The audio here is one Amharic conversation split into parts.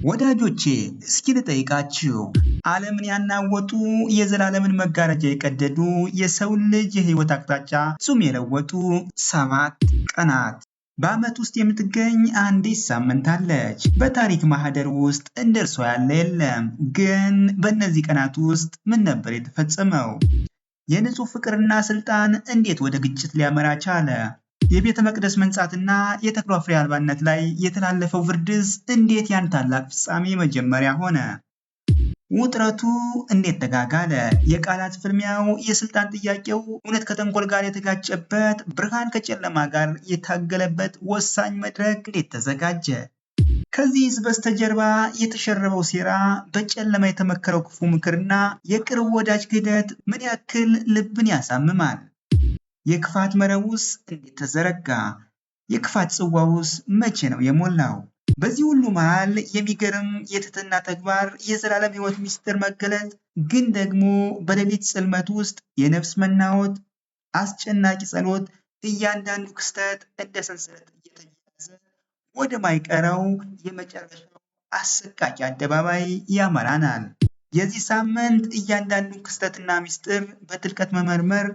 ወዳጆቼ እስኪ ልጠይቃችሁ፣ ዓለምን ያናወጡ የዘላለምን መጋረጃ የቀደዱ የሰውን ልጅ የህይወት አቅጣጫ ፍጹም የለወጡ 7 ቀናት። በዓመት ውስጥ የምትገኝ አንዲት ሳምንት አለች። በታሪክ ማህደር ውስጥ እንደ እርሷ ያለ የለም። ግን በእነዚህ ቀናት ውስጥ ምን ነበር የተፈጸመው? የንጹህ ፍቅርና ስልጣን እንዴት ወደ ግጭት ሊያመራ ቻለ? የቤተ መቅደስ መንጻትና የተክሏ ፍሬ አልባነት ላይ የተላለፈው ፍርድስ እንዴት ያን ታላቅ ፍጻሜ መጀመሪያ ሆነ? ውጥረቱ እንዴት ተጋጋለ? የቃላት ፍልሚያው፣ የስልጣን ጥያቄው፣ እውነት ከተንኮል ጋር የተጋጨበት፣ ብርሃን ከጨለማ ጋር የታገለበት ወሳኝ መድረክ እንዴት ተዘጋጀ? ከዚህስ በስተጀርባ የተሸረበው ሴራ፣ በጨለማ የተመከረው ክፉ ምክርና የቅርብ ወዳጅ ክህደት ምን ያክል ልብን ያሳምማል? የክፋት መረቡስ እንዴት ተዘረጋ? የክፋት ጽዋውስ መቼ ነው የሞላው? በዚህ ሁሉ መሃል የሚገርም የትህትና ተግባር፣ የዘላለም ሕይወት ምስጢር መገለጥ፣ ግን ደግሞ በሌሊት ጽልመት ውስጥ የነፍስ መናወጥ፣ አስጨናቂ ጸሎት፣ እያንዳንዱ ክስተት እንደ ሰንሰለት እየተያያዘ ወደማይቀረው የመጨረሻው አሰቃቂ አደባባይ ያመራናል። የዚህ ሳምንት እያንዳንዱን ክስተትና ምስጢር በጥልቀት መመርመር፣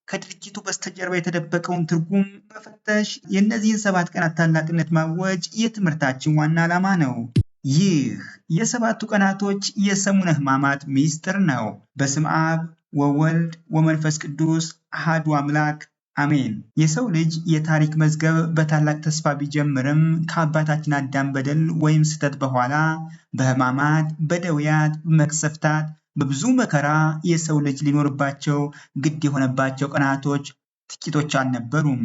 ከድርጊቱ በስተጀርባ የተደበቀውን ትርጉም መፈተሽ፣ የእነዚህን 7 ቀናት ታላቅነት ማወጅ የትምህርታችን ዋና ዓላማ ነው። ይህ የሰባቱ ቀናቶች የሰሙነ ሕማማት ምስጢር ነው። በስመ አብ ወወልድ ወመንፈስ ቅዱስ አሐዱ አምላክ አሜን። የሰው ልጅ የታሪክ መዝገብ በታላቅ ተስፋ ቢጀምርም ከአባታችን አዳም በደል ወይም ስህተት በኋላ በሕማማት፣ በደውያት፣ በመቅሰፍታት፣ በብዙ መከራ የሰው ልጅ ሊኖርባቸው ግድ የሆነባቸው ቀናቶች ጥቂቶች አልነበሩም።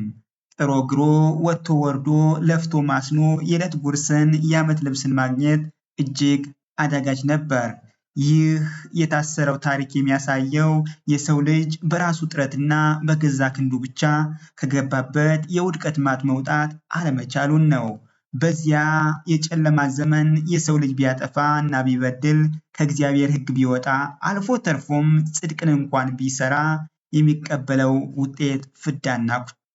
ጥሮ ግሮ ወጥቶ ወርዶ ለፍቶ ማስኖ የዕለት ጉርስን የዓመት ልብስን ማግኘት እጅግ አዳጋች ነበር። ይህ የታሰረው ታሪክ የሚያሳየው የሰው ልጅ በራሱ ጥረትና በገዛ ክንዱ ብቻ ከገባበት የውድቀት ማጥ መውጣት አለመቻሉን ነው። በዚያ የጨለማ ዘመን የሰው ልጅ ቢያጠፋ እና ቢበድል፣ ከእግዚአብሔር ሕግ ቢወጣ፣ አልፎ ተርፎም ጽድቅን እንኳን ቢሰራ የሚቀበለው ውጤት ፍዳና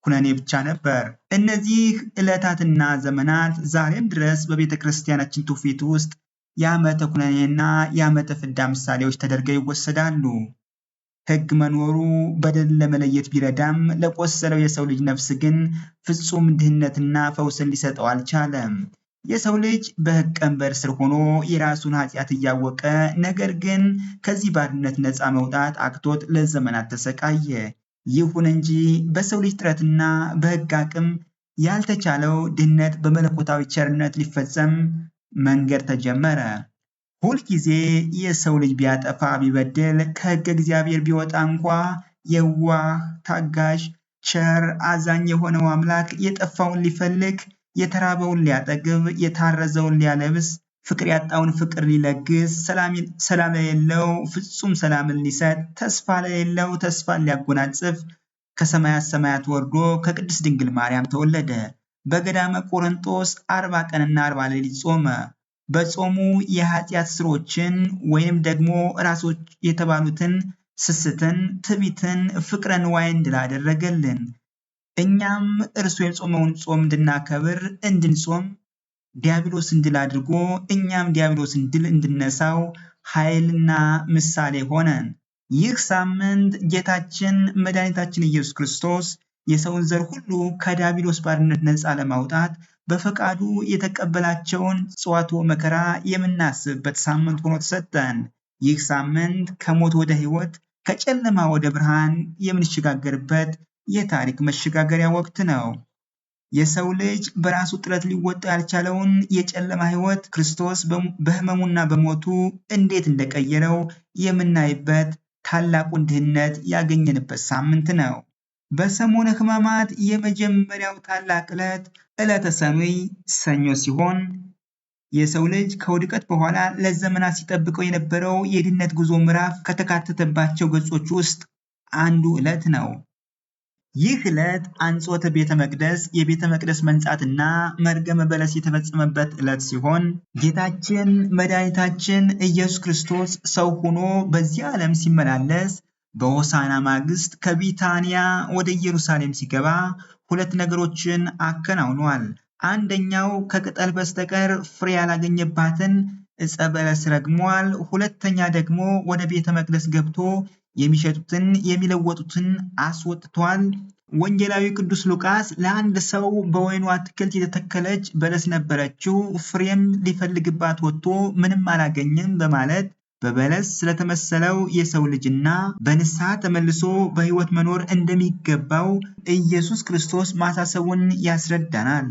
ኩነኔ ብቻ ነበር። እነዚህ ዕለታትና ዘመናት ዛሬም ድረስ በቤተ ክርስቲያናችን ትውፊት ውስጥ የዓመተ ኩነኔና የዓመተ ፍዳ ምሳሌዎች ተደርገው ይወሰዳሉ። ሕግ መኖሩ በደል ለመለየት ቢረዳም ለቆሰለው የሰው ልጅ ነፍስ ግን ፍጹም ድህነትና ፈውስን ሊሰጠው አልቻለም። የሰው ልጅ በሕግ ቀንበር ስር ሆኖ የራሱን ኃጢአት እያወቀ ነገር ግን ከዚህ ባርነት ነፃ መውጣት አቅቶት ለዘመናት ተሰቃየ። ይሁን እንጂ በሰው ልጅ ጥረትና በሕግ አቅም ያልተቻለው ድህነት በመለኮታዊ ቸርነት ሊፈጸም መንገድ ተጀመረ። ሁልጊዜ የሰው ልጅ ቢያጠፋ ቢበድል፣ ከሕገ እግዚአብሔር ቢወጣ እንኳ የዋህ ታጋሽ፣ ቸር አዛኝ የሆነው አምላክ የጠፋውን ሊፈልግ፣ የተራበውን ሊያጠግብ፣ የታረዘውን ሊያለብስ፣ ፍቅር ያጣውን ፍቅር ሊለግስ፣ ሰላም ለሌለው ፍጹም ሰላምን ሊሰጥ፣ ተስፋ ለሌለው ተስፋን ሊያጎናጽፍ ከሰማያት ሰማያት ወርዶ ከቅድስት ድንግል ማርያም ተወለደ። በገዳመ ቆሮንጦስ 40 ቀንና 40 ሌሊት ጾመ። በጾሙ የኃጢአት ስሮችን ወይም ደግሞ ራሶች የተባሉትን ስስትን፣ ትዕቢትን፣ ፍቅረ ንዋይን ድል አደረገልን። እኛም እርሱ የጾመውን ጾም እንድናከብር እንድንጾም ዲያብሎስን ድል አድርጎ እኛም ዲያብሎስን ድል እንድነሳው ኃይልና ምሳሌ ሆነን። ይህ ሳምንት ጌታችን መድኃኒታችን ኢየሱስ ክርስቶስ የሰውን ዘር ሁሉ ከዲያብሎስ ባርነት ነፃ ለማውጣት በፈቃዱ የተቀበላቸውን ጽዋትወ መከራ የምናስብበት ሳምንት ሆኖ ተሰጠን። ይህ ሳምንት ከሞት ወደ ሕይወት፣ ከጨለማ ወደ ብርሃን የምንሸጋገርበት የታሪክ መሸጋገሪያ ወቅት ነው። የሰው ልጅ በራሱ ጥረት ሊወጣ ያልቻለውን የጨለማ ሕይወት ክርስቶስ በሕመሙና በሞቱ እንዴት እንደቀየረው የምናይበት፣ ታላቁን ድህነት ያገኘንበት ሳምንት ነው። በሰሙነ ሕማማት የመጀመሪያው ታላቅ ዕለት ዕለተ ሰኑይ ሰኞ ሲሆን የሰው ልጅ ከውድቀት በኋላ ለዘመናት ሲጠብቀው የነበረው የድህነት ጉዞ ምዕራፍ ከተካተተባቸው ገጾች ውስጥ አንዱ ዕለት ነው። ይህ ዕለት አንጾተ ቤተ መቅደስ፣ የቤተ መቅደስ መንጻትና መርገመ በለስ የተፈጸመበት ዕለት ሲሆን ጌታችን መድኃኒታችን ኢየሱስ ክርስቶስ ሰው ሆኖ በዚህ ዓለም ሲመላለስ በሆሳዕና ማግስት ከቢታንያ ወደ ኢየሩሳሌም ሲገባ 2 ነገሮችን አከናውኗል። አንደኛው ከቅጠል በስተቀር ፍሬ ያላገኘባትን ዕፀ በለስ ረግሟል። ሁለተኛ ደግሞ ወደ ቤተ መቅደስ ገብቶ የሚሸጡትን የሚለወጡትን አስወጥቷል። ወንጌላዊ ቅዱስ ሉቃስ ለአንድ ሰው በወይኑ አትክልት የተተከለች በለስ ነበረችው፣ ፍሬም ሊፈልግባት ወጥቶ ምንም አላገኘም በማለት በበለስ ስለተመሰለው የሰው ልጅና በንስሐ ተመልሶ በሕይወት መኖር እንደሚገባው ኢየሱስ ክርስቶስ ማሳሰቡን ያስረዳናል።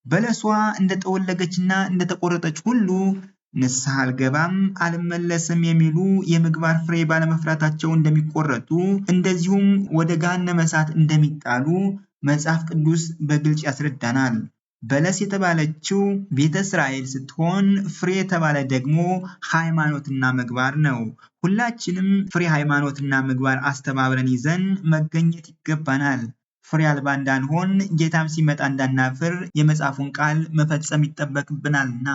በለሷ እንደጠወለገችና እንደተቆረጠች ሁሉ ንስሐ አልገባም አልመለስም የሚሉ የምግባር ፍሬ ባለመፍራታቸው እንደሚቆረጡ እንደዚሁም ወደ ገሃነመ እሳት እንደሚጣሉ መጽሐፍ ቅዱስ በግልጽ ያስረዳናል። በለስ የተባለችው ቤተ እስራኤል ስትሆን ፍሬ የተባለ ደግሞ ሃይማኖትና ምግባር ነው። ሁላችንም ፍሬ ሃይማኖትና ምግባር አስተባብረን ይዘን መገኘት ይገባናል። ፍሬ አልባ እንዳንሆን ጌታም ሲመጣ እንዳናፍር የመጽሐፉን ቃል መፈጸም ይጠበቅብናልና።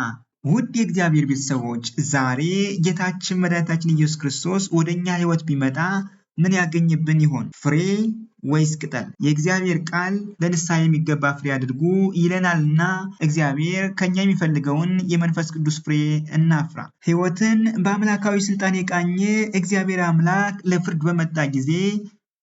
ውድ የእግዚአብሔር ቤተሰቦች ዛሬ ጌታችን መድኃኒታችን ኢየሱስ ክርስቶስ ወደኛ ሕይወት ቢመጣ ምን ያገኝብን ይሆን? ፍሬ ወይስ ቅጠል? የእግዚአብሔር ቃል ለንስሐ የሚገባ ፍሬ አድርጉ ይለናልና እግዚአብሔር ከኛ የሚፈልገውን የመንፈስ ቅዱስ ፍሬ እናፍራ። ሕይወትን በአምላካዊ ስልጣን የቃኘ እግዚአብሔር አምላክ ለፍርድ በመጣ ጊዜ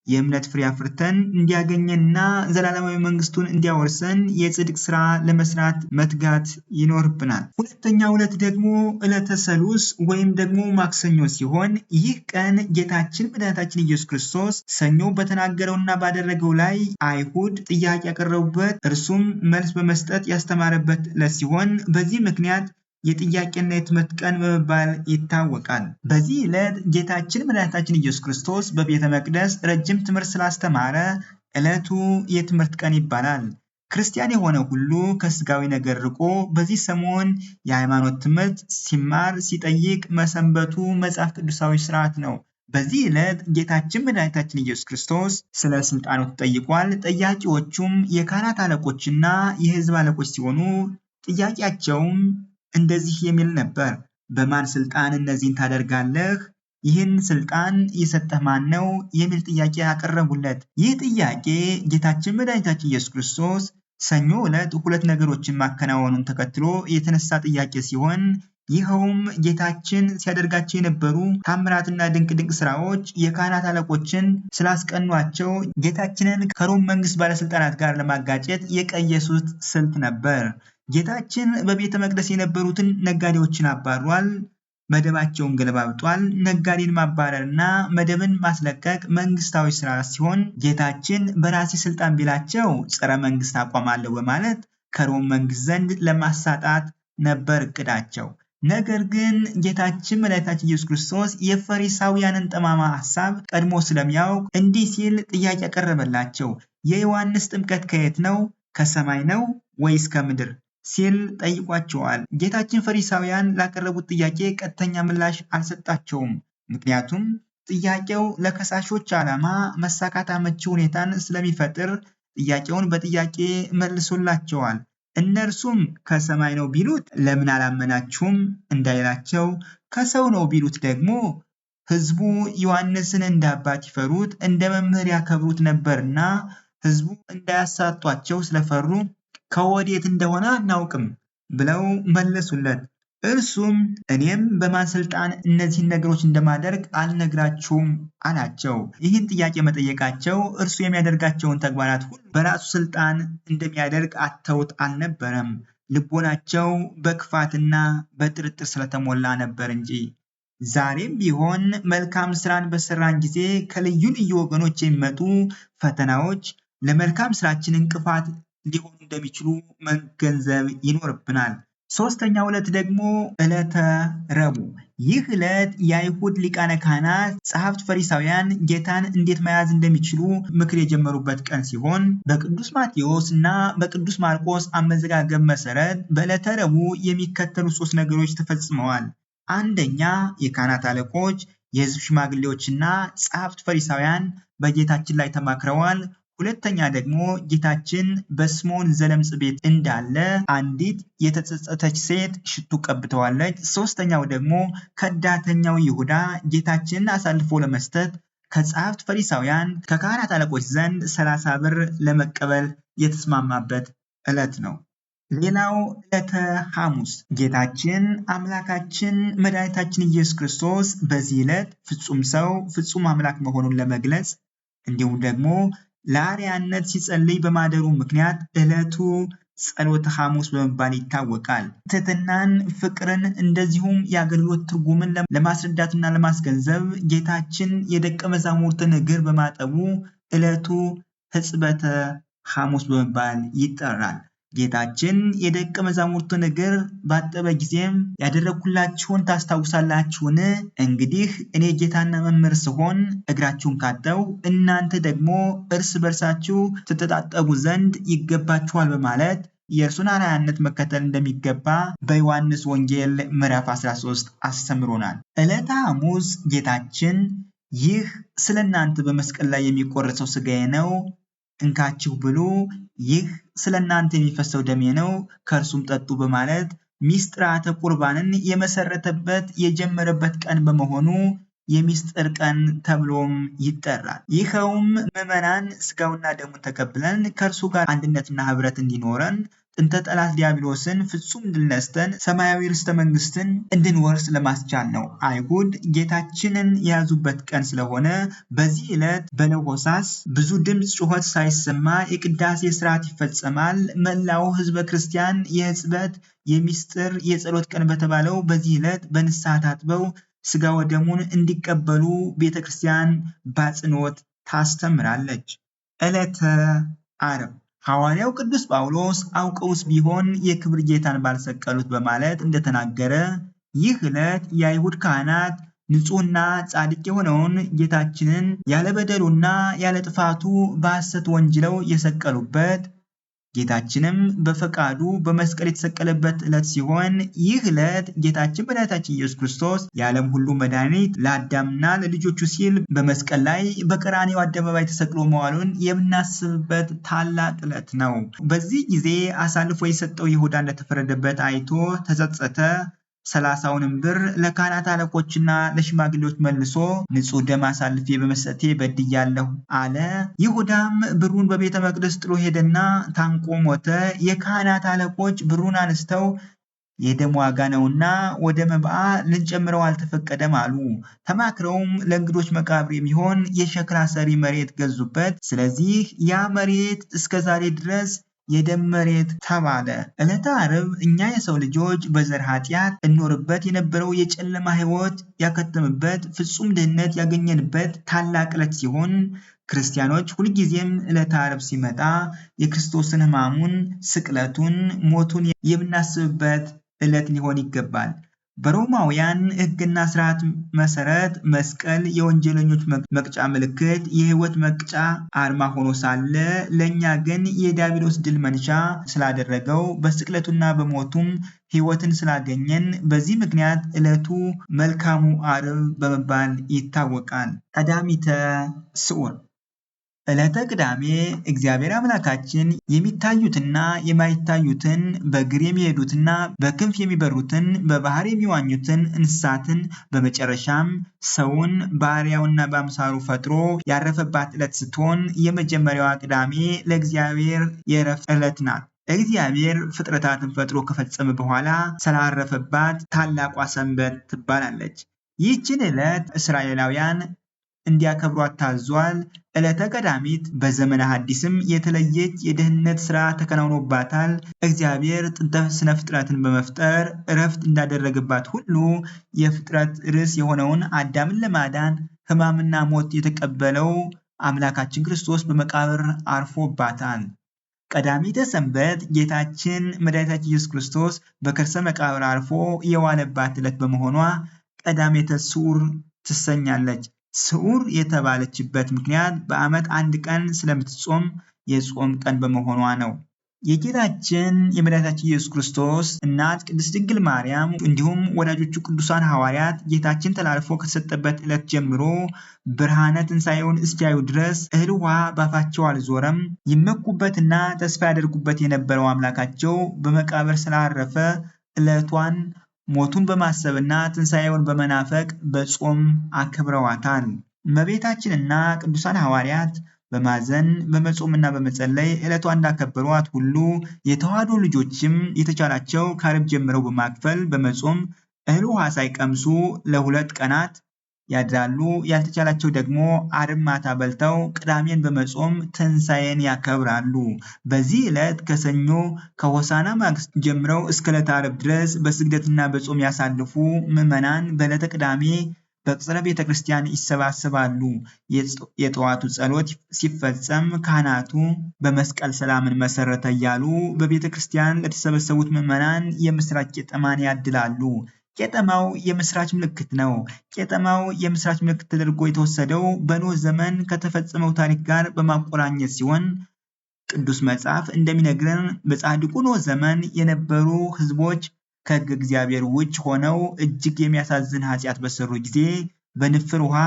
የእምነት ፍሬ አፍርተን እንዲያገኘንና ዘላለማዊ መንግስቱን እንዲያወርሰን የጽድቅ ስራ ለመስራት መትጋት ይኖርብናል። ሁለተኛው ዕለት ደግሞ ዕለተ ሰሉስ ወይም ደግሞ ማክሰኞ ሲሆን ይህ ቀን ጌታችን መድኃኒታችን ኢየሱስ ክርስቶስ ሰኞ በተናገረውና ባደረገው ላይ አይሁድ ጥያቄ ያቀረቡበት እርሱም መልስ በመስጠት ያስተማረበት ዕለት ሲሆን በዚህ ምክንያት የጥያቄና የትምህርት ቀን በመባል ይታወቃል። በዚህ ዕለት ጌታችን መድኃኒታችን ኢየሱስ ክርስቶስ በቤተ መቅደስ ረጅም ትምህርት ስላስተማረ ዕለቱ የትምህርት ቀን ይባላል። ክርስቲያን የሆነ ሁሉ ከስጋዊ ነገር ርቆ በዚህ ሰሞን የሃይማኖት ትምህርት ሲማር ሲጠይቅ መሰንበቱ መጽሐፍ ቅዱሳዊ ስርዓት ነው። በዚህ ዕለት ጌታችን መድኃኒታችን ኢየሱስ ክርስቶስ ስለ ስልጣኑ ተጠይቋል። ጠያቂዎቹም የካህናት አለቆችና የሕዝብ አለቆች ሲሆኑ ጥያቄያቸውም እንደዚህ የሚል ነበር። በማን ስልጣን እነዚህን ታደርጋለህ? ይህን ስልጣን የሰጠህ ማን ነው? የሚል ጥያቄ ያቀረቡለት። ይህ ጥያቄ ጌታችን መድኃኒታችን ኢየሱስ ክርስቶስ ሰኞ ዕለት ሁለት ነገሮችን ማከናወኑን ተከትሎ የተነሳ ጥያቄ ሲሆን ይኸውም ጌታችን ሲያደርጋቸው የነበሩ ታምራትና ድንቅ ድንቅ ስራዎች የካህናት አለቆችን ስላስቀኗቸው ጌታችንን ከሮም መንግስት ባለስልጣናት ጋር ለማጋጨት የቀየሱት ስልት ነበር። ጌታችን በቤተ መቅደስ የነበሩትን ነጋዴዎችን አባሯል። መደባቸውን ገለባብጧል። ነጋዴን ማባረርና መደብን ማስለቀቅ መንግስታዊ ስራ ሲሆን ጌታችን በራሴ ስልጣን ቢላቸው ጸረ መንግስት አቋም አለው በማለት ከሮም መንግስት ዘንድ ለማሳጣት ነበር እቅዳቸው። ነገር ግን ጌታችን መድኃኒታችን ኢየሱስ ክርስቶስ የፈሪሳውያንን ጠማማ ሐሳብ ቀድሞ ስለሚያውቅ እንዲህ ሲል ጥያቄ ያቀረበላቸው። የዮሐንስ ጥምቀት ከየት ነው? ከሰማይ ነው ወይስ ከምድር? ሲል ጠይቋቸዋል። ጌታችን ፈሪሳውያን ላቀረቡት ጥያቄ ቀጥተኛ ምላሽ አልሰጣቸውም። ምክንያቱም ጥያቄው ለከሳሾች ዓላማ መሳካት አመቺ ሁኔታን ስለሚፈጥር ጥያቄውን በጥያቄ መልሶላቸዋል። እነርሱም ከሰማይ ነው ቢሉት ለምን አላመናችሁም እንዳይላቸው፣ ከሰው ነው ቢሉት ደግሞ ሕዝቡ ዮሐንስን እንደ አባት ይፈሩት እንደ መምህር ያከብሩት ነበርና ሕዝቡ እንዳያሳጧቸው ስለፈሩ ከወዴት እንደሆነ አናውቅም ብለው መለሱለት። እርሱም እኔም በማን ስልጣን እነዚህን ነገሮች እንደማደርግ አልነግራችሁም አላቸው። ይህን ጥያቄ መጠየቃቸው እርሱ የሚያደርጋቸውን ተግባራት ሁሉ በራሱ ስልጣን እንደሚያደርግ አተውት አልነበረም። ልቦናቸው በክፋትና በጥርጥር ስለተሞላ ነበር እንጂ። ዛሬም ቢሆን መልካም ስራን በሰራን ጊዜ ከልዩ ልዩ ወገኖች የሚመጡ ፈተናዎች ለመልካም ስራችን እንቅፋት ሊሆኑ እንደሚችሉ መገንዘብ ይኖርብናል። ሶስተኛው ዕለት ደግሞ ዕለተ ረቡዕ። ይህ ዕለት የአይሁድ ሊቃነ ካህናት፣ ጸሐፍት፣ ፈሪሳውያን ጌታን እንዴት መያዝ እንደሚችሉ ምክር የጀመሩበት ቀን ሲሆን በቅዱስ ማቴዎስ እና በቅዱስ ማርቆስ አመዘጋገብ መሰረት በዕለተ ረቡዕ የሚከተሉ ሶስት ነገሮች ተፈጽመዋል። አንደኛ፣ የካህናት አለቆች፣ የሕዝብ ሽማግሌዎችና ጸሐፍት ፈሪሳውያን በጌታችን ላይ ተማክረዋል። ሁለተኛ ደግሞ ጌታችን በስምዖን ዘለምጽ ቤት እንዳለ አንዲት የተጸጸተች ሴት ሽቱ ቀብተዋለች። ሶስተኛው ደግሞ ከዳተኛው ይሁዳ ጌታችንን አሳልፎ ለመስጠት ከጸሐፍት ፈሪሳውያን ከካህናት አለቆች ዘንድ 30 ብር ለመቀበል የተስማማበት ዕለት ነው። ሌላው ዕለተ ሐሙስ ጌታችን አምላካችን መድኃኒታችን ኢየሱስ ክርስቶስ በዚህ ዕለት ፍጹም ሰው ፍጹም አምላክ መሆኑን ለመግለጽ እንዲሁም ደግሞ ለአርያነት ሲጸልይ በማደሩ ምክንያት ዕለቱ ጸሎተ ሐሙስ በመባል ይታወቃል። ትሕትናን፣ ፍቅርን እንደዚሁም የአገልግሎት ትርጉምን ለማስረዳትና ለማስገንዘብ ጌታችን የደቀ መዛሙርትን እግር በማጠቡ ዕለቱ ሕጽበተ ሐሙስ በመባል ይጠራል። ጌታችን የደቀ መዛሙርቱን እግር ባጠበ ጊዜም ያደረግኩላችሁን ታስታውሳላችሁን? እንግዲህ እኔ ጌታና መምህር ስሆን እግራችሁን ካጠብሁ እናንተ ደግሞ እርስ በርሳችሁ ትተጣጠቡ ዘንድ ይገባችኋል በማለት የእርሱን አርአያነት መከተል እንደሚገባ በዮሐንስ ወንጌል ምዕራፍ 13 አስተምሮናል። ዕለተ ሐሙስ ጌታችን ይህ ስለ እናንተ በመስቀል ላይ የሚቆረሰው ሥጋዬ ነው፣ እንካችሁ ብሉ፣ ይህ ስለ እናንተ የሚፈሰው ደሜ ነው፣ ከእርሱም ጠጡ በማለት ሚስጥራተ ቁርባንን የመሰረተበት የጀመረበት ቀን በመሆኑ የሚስጥር ቀን ተብሎም ይጠራል። ይኸውም ምዕመናን ሥጋውና ደሙን ተቀብለን ከእርሱ ጋር አንድነትና ኅብረት እንዲኖረን ጥንተ ጠላት ዲያብሎስን ፍጹም ድል ነስተን ሰማያዊ ርስተ መንግስትን እንድንወርስ ለማስቻል ነው። አይሁድ ጌታችንን የያዙበት ቀን ስለሆነ በዚህ ዕለት በለሆሳስ ብዙ ድምፅ ጩኸት ሳይሰማ የቅዳሴ ስርዓት ይፈጸማል። መላው ሕዝበ ክርስቲያን የሕጽበት የሚስጥር የጸሎት ቀን በተባለው በዚህ ዕለት በንስሐ ታጥበው ሥጋ ወደሙን እንዲቀበሉ ቤተ ክርስቲያን በአጽንኦት ታስተምራለች። ዕለተ ዓርብ ሐዋርያው ቅዱስ ጳውሎስ አውቀውስ ቢሆን የክብር ጌታን ባልሰቀሉት በማለት እንደተናገረ ይህ ዕለት የአይሁድ ካህናት ንጹሕና ጻድቅ የሆነውን ጌታችንን ያለ በደሉና ያለ ጥፋቱ በሐሰት ወንጅለው የሰቀሉበት ጌታችንም በፈቃዱ በመስቀል የተሰቀለበት ዕለት ሲሆን ይህ ዕለት ጌታችን መድኃኒታችን ኢየሱስ ክርስቶስ የዓለም ሁሉ መድኃኒት ለአዳምና ለልጆቹ ሲል በመስቀል ላይ በቀራንዮ አደባባይ ተሰቅሎ መዋሉን የምናስብበት ታላቅ ዕለት ነው። በዚህ ጊዜ አሳልፎ የሰጠው ይሁዳ እንደተፈረደበት አይቶ ተጸጸተ። 30ውንም ብር ለካህናት አለቆችና ለሽማግሌዎች መልሶ ንጹሕ ደም አሳልፌ በመስጠቴ በድያለሁ አለ። ይሁዳም ብሩን በቤተ መቅደስ ጥሎ ሄደና ታንቆ ሞተ። የካህናት አለቆች ብሩን አንስተው የደም ዋጋ ነውና ወደ መብዓ ልንጨምረው አልተፈቀደም አሉ። ተማክረውም ለእንግዶች መቃብር የሚሆን የሸክላ ሰሪ መሬት ገዙበት። ስለዚህ ያ መሬት እስከ ዛሬ ድረስ የደም መሬት ተባለ። ዕለተ ዓርብ እኛ የሰው ልጆች በዘር ኃጢአት እንኖርበት የነበረው የጨለማ ሕይወት ያከተምበት ፍጹም ድህነት ያገኘንበት ታላቅ ዕለት ሲሆን ክርስቲያኖች ሁልጊዜም ዕለተ ዓርብ ሲመጣ የክርስቶስን ሕማሙን፣ ስቅለቱን፣ ሞቱን የምናስብበት ዕለት ሊሆን ይገባል። በሮማውያን ሕግና ስርዓት መሰረት መስቀል የወንጀለኞች መቅጫ ምልክት፣ የሕይወት መቅጫ አርማ ሆኖ ሳለ ለእኛ ግን የዲያብሎስ ድል መንሻ ስላደረገው በስቅለቱና በሞቱም ሕይወትን ስላገኘን በዚህ ምክንያት ዕለቱ መልካሙ ዓርብ በመባል ይታወቃል። ቀዳሚተ ስዑር ዕለተ ቅዳሜ እግዚአብሔር አምላካችን የሚታዩትና የማይታዩትን በእግር የሚሄዱትና በክንፍ የሚበሩትን በባህር የሚዋኙትን እንስሳትን በመጨረሻም ሰውን በአርአያውና በአምሳሉ ፈጥሮ ያረፈባት ዕለት ስትሆን የመጀመሪያዋ ቅዳሜ ለእግዚአብሔር የዕረፍት ዕለት ናት። እግዚአብሔር ፍጥረታትን ፈጥሮ ከፈጸመ በኋላ ስላረፈባት ታላቋ ሰንበት ትባላለች። ይህችን ዕለት እስራኤላውያን እንዲያከብሯት ታዟል። ዕለተ ቀዳሚት በዘመነ ሐዲስም የተለየች የደህንነት ሥራ ተከናውኖባታል። እግዚአብሔር ጥንተ ስነ ፍጥረትን በመፍጠር ዕረፍት እንዳደረገባት ሁሉ የፍጥረት ርዕስ የሆነውን አዳምን ለማዳን ሕማምና ሞት የተቀበለው አምላካችን ክርስቶስ በመቃብር አርፎባታል። ቀዳሚተ ሰንበት ጌታችን መድኃኒታችን ኢየሱስ ክርስቶስ በከርሰ መቃብር አርፎ የዋለባት ዕለት በመሆኗ ቀዳሚተ ስዑር ትሰኛለች። ስዑር የተባለችበት ምክንያት በዓመት አንድ ቀን ስለምትጾም የጾም ቀን በመሆኗ ነው። የጌታችን የመድኃኒታችን ኢየሱስ ክርስቶስ እናት ቅድስት ድንግል ማርያም እንዲሁም ወዳጆቹ ቅዱሳን ሐዋርያት ጌታችን ተላልፎ ከተሰጠበት ዕለት ጀምሮ ብርሃነ ትንሣኤውን እስኪያዩ ድረስ እህል ውሃ ባፋቸው አልዞረም። ይመኩበትና ተስፋ ያደርጉበት የነበረው አምላካቸው በመቃብር ስላረፈ ዕለቷን ሞቱን በማሰብና ትንሣኤውን በመናፈቅ በጾም አክብረዋታል። እመቤታችንና ቅዱሳን ሐዋርያት በማዘን በመጾምና በመጸለይ ዕለቷን እንዳከበሯት ሁሉ የተዋሕዶ ልጆችም የተቻላቸው ከዓርብ ጀምረው በማክፈል በመጾም እህል ውሃ ሳይቀምሱ ለ2 ቀናት ያድራሉ። ያልተቻላቸው ደግሞ ዓርብ ማታ በልተው ቅዳሜን በመጾም ትንሣኤን ያከብራሉ። በዚህ ዕለት ከሰኞ ከሆሳዕና ማግስት ጀምረው እስከ ዕለተ ዓርብ ድረስ በስግደትና በጾም ያሳልፉ ምዕመናን በዕለተ ቅዳሜ በቅጽረ ቤተ ክርስቲያን ይሰባሰባሉ። የጠዋቱ ጸሎት ሲፈጸም ካህናቱ በመስቀል ሰላምን መሰረተ እያሉ በቤተ ክርስቲያን ለተሰበሰቡት ምዕመናን የምስራች ቄጠማን ያድላሉ። ቄጠማው የምስራች ምልክት ነው። ቄጠማው የምስራች ምልክት ተደርጎ የተወሰደው በኖህ ዘመን ከተፈጸመው ታሪክ ጋር በማቆራኘት ሲሆን ቅዱስ መጽሐፍ እንደሚነግረን በጻድቁ ኖህ ዘመን የነበሩ ሕዝቦች ከሕግ እግዚአብሔር ውጭ ሆነው እጅግ የሚያሳዝን ኃጢአት በሰሩ ጊዜ በንፍር ውሃ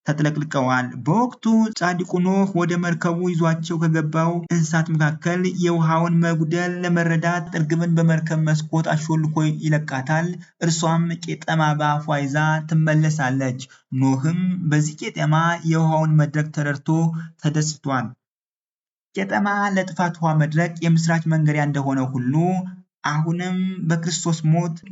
ተጥለቅልቀዋል። በወቅቱ ጻድቁ ኖህ ወደ መርከቡ ይዟቸው ከገባው እንስሳት መካከል የውሃውን መጉደል ለመረዳት እርግብን በመርከብ መስኮት አሾልኮ ይለቃታል። እርሷም ቄጠማ በአፏ ይዛ ትመለሳለች። ኖህም በዚህ ቄጠማ የውሃውን መድረቅ ተረድቶ ተደስቷል። ቄጠማ ለጥፋት ውሃ መድረቅ የምስራች መንገሪያ እንደሆነ ሁሉ አሁንም በክርስቶስ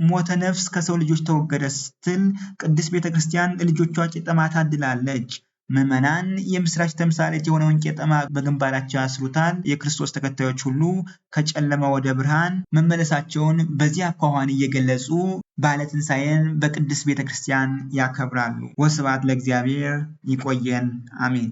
ሞተ ነፍስ ከሰው ልጆች ተወገደ ስትል ቅድስት ቤተ ክርስቲያን ለልጆቿ ቄጠማ ታድላለች። ምዕመናን የምስራች ተምሳሌት የሆነውን ቄጠማ በግንባራቸው ያስሩታል። የክርስቶስ ተከታዮች ሁሉ ከጨለማ ወደ ብርሃን መመለሳቸውን በዚህ አኳኋን እየገለጹ በዓለ ትንሣኤን በቅድስት ቤተ ክርስቲያን ያከብራሉ። ወስብሐት ለእግዚአብሔር። ይቆየን። አሜን።